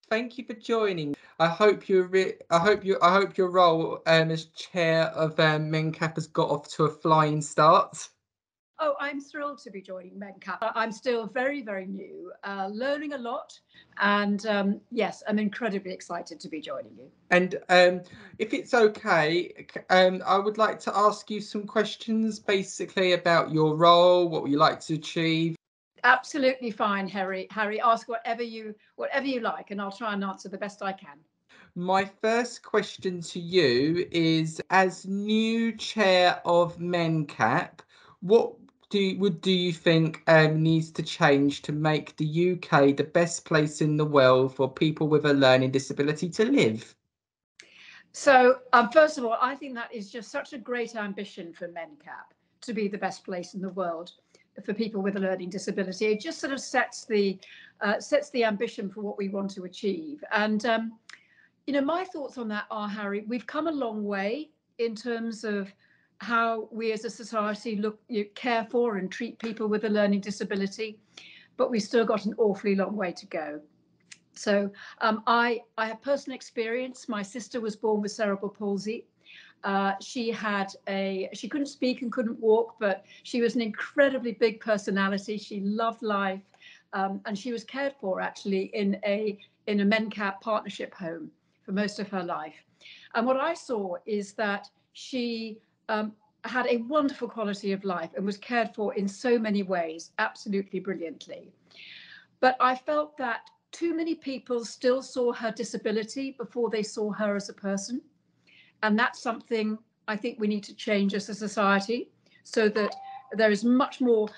Thank you for joining. I hope your role as chair of Mencap has got off to a flying start. Oh, I'm thrilled to be joining Mencap. I'm still very, very new, learning a lot. And yes, I'm incredibly excited to be joining you. And if it's okay, I would like to ask you some questions basically about your role, what you like to achieve. Absolutely fine, Harry. Harry, ask whatever you like, and I'll try and answer the best I can. My first question to you is, as new chair of Mencap, what do you think needs to change to make the UK the best place in the world for people with a learning disability to live? So, first of all, I think that is just such a great ambition for Mencap to be the best place in the world for people with a learning disability. It just sort of sets the ambition for what we want to achieve. And my thoughts on that are, Harry, we've come a long way in terms of how we as a society care for and treat people with a learning disability, but we've still got an awfully long way to go. So I have personal experience. My sister was born with cerebral palsy. She couldn't speak and couldn't walk, but she was an incredibly big personality. She loved life, and she was cared for actually in a Mencap partnership home for most of her life. And what I saw is that she had a wonderful quality of life and was cared for in so many ways, absolutely brilliantly. But I felt that too many people still saw her disability before they saw her as a person. And that's something I think we need to change as a society, so that there is much more,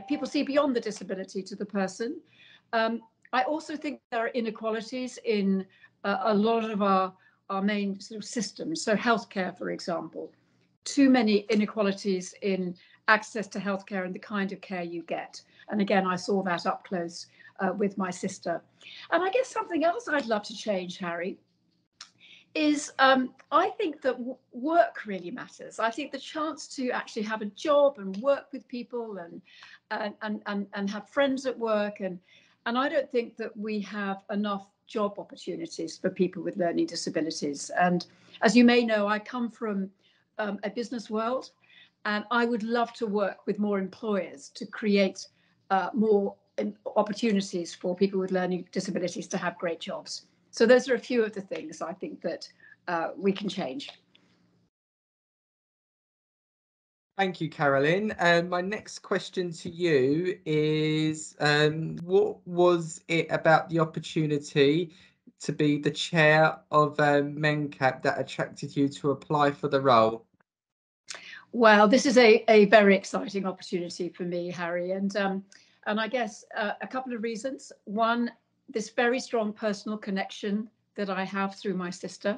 people see beyond the disability to the person. I also think there are inequalities in a lot of our main sort of systems. So healthcare, for example, too many inequalities in access to healthcare and the kind of care you get. And again, I saw that up close with my sister. And I guess something else I'd love to change, Harry, is I think that work really matters. I think the chance to actually have a job and work with people and have friends at work, and I don't think that we have enough job opportunities for people with learning disabilities. And as you may know, I come from a business world, and I would love to work with more employers to create more opportunities for people with learning disabilities to have great jobs. So those are a few of the things I think that we can change. Thank you, Carolyn. My next question to you is, what was it about the opportunity to be the chair of Mencap that attracted you to apply for the role? Well, this is a very exciting opportunity for me, Harry, and I guess a couple of reasons. One, this very strong personal connection that I have through my sister.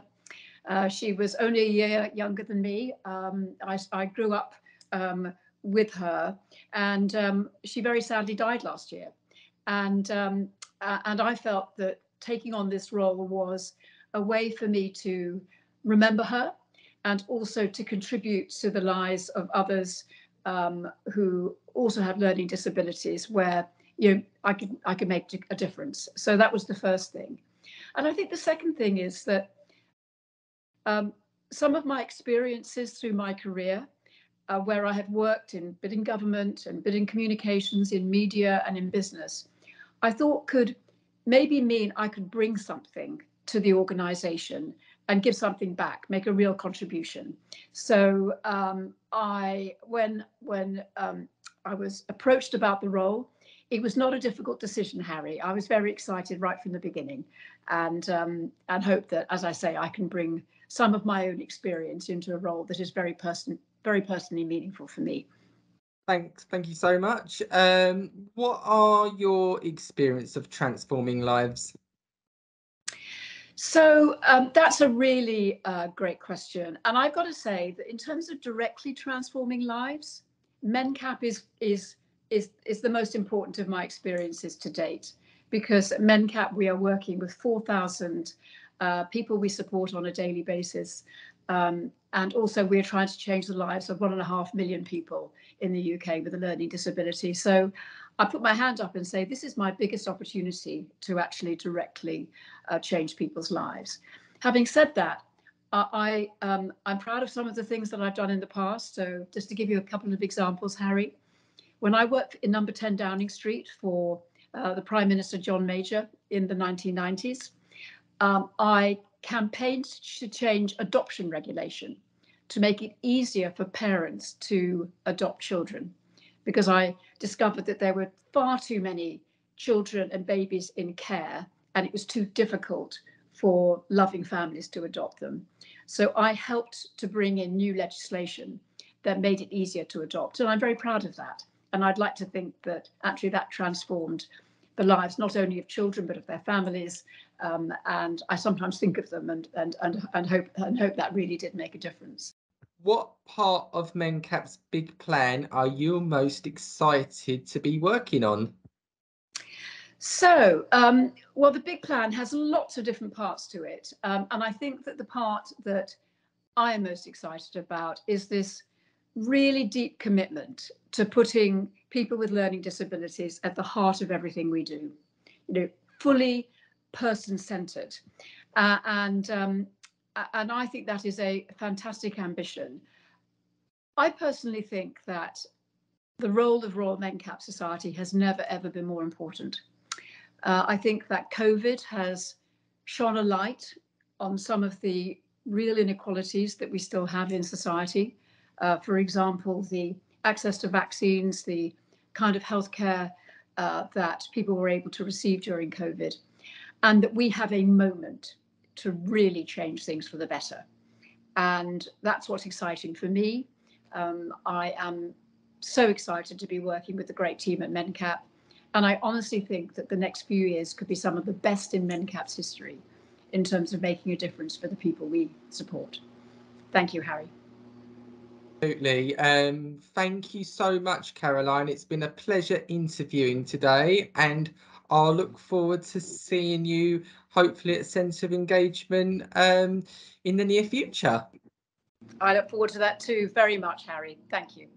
She was only a year younger than me. I grew up with her, and she very sadly died last year. And I felt that taking on this role was a way for me to remember her, and also to contribute to the lives of others who also have learning disabilities, where I could make a difference. So that was the first thing. And I think the second thing is that some of my experiences through my career, where I have worked in government and in communications, in media and in business, I thought could maybe mean I could bring something to the organization and give something back, make a real contribution. So when I was approached about the role, it was not a difficult decision, Harry. I was very excited right from the beginning, and hope that, as I say, I can bring some of my own experience into a role that is very personally meaningful for me. Thanks. Thank you so much. What are your experience of transforming lives? So that's a really great question. And I've got to say that in terms of directly transforming lives, Mencap is the most important of my experiences to date, because at Mencap, we are working with 4,000 people we support on a daily basis. And also we're trying to change the lives of 1.5 million people in the UK with a learning disability. So I put my hand up and say, this is my biggest opportunity to actually directly change people's lives. Having said that, I'm proud of some of the things that I've done in the past. So just to give you a couple of examples, Harry, when I worked in number 10 Downing Street for the Prime Minister John Major in the 1990s, I campaigned to change adoption regulation to make it easier for parents to adopt children, because I discovered that there were far too many children and babies in care, and it was too difficult for loving families to adopt them. So I helped to bring in new legislation that made it easier to adopt, and I'm very proud of that. And I'd like to think that actually that transformed the lives not only of children but of their families. And I sometimes think of them and hope that really did make a difference. What part of Mencap's big plan are you most excited to be working on? So, well, the big plan has lots of different parts to it. And I think that the part that I am most excited about is this really deep commitment to putting people with learning disabilities at the heart of everything we do, fully person-centered. And I think that is a fantastic ambition. I personally think that the role of Royal Mencap Society has never, ever been more important. I think that COVID has shone a light on some of the real inequalities that we still have in society. For example, the access to vaccines, the kind of healthcare that people were able to receive during COVID, and that we have a moment to really change things for the better. And that's what's exciting for me. I am so excited to be working with the great team at Mencap. And I honestly think that the next few years could be some of the best in Mencap's history in terms of making a difference for the people we support. Thank you, Harry. Absolutely. Thank you so much, Caroline. It's been a pleasure interviewing today, and I'll look forward to seeing you hopefully at Centre of Engagement in the near future. I look forward to that too very much, Harry. Thank you.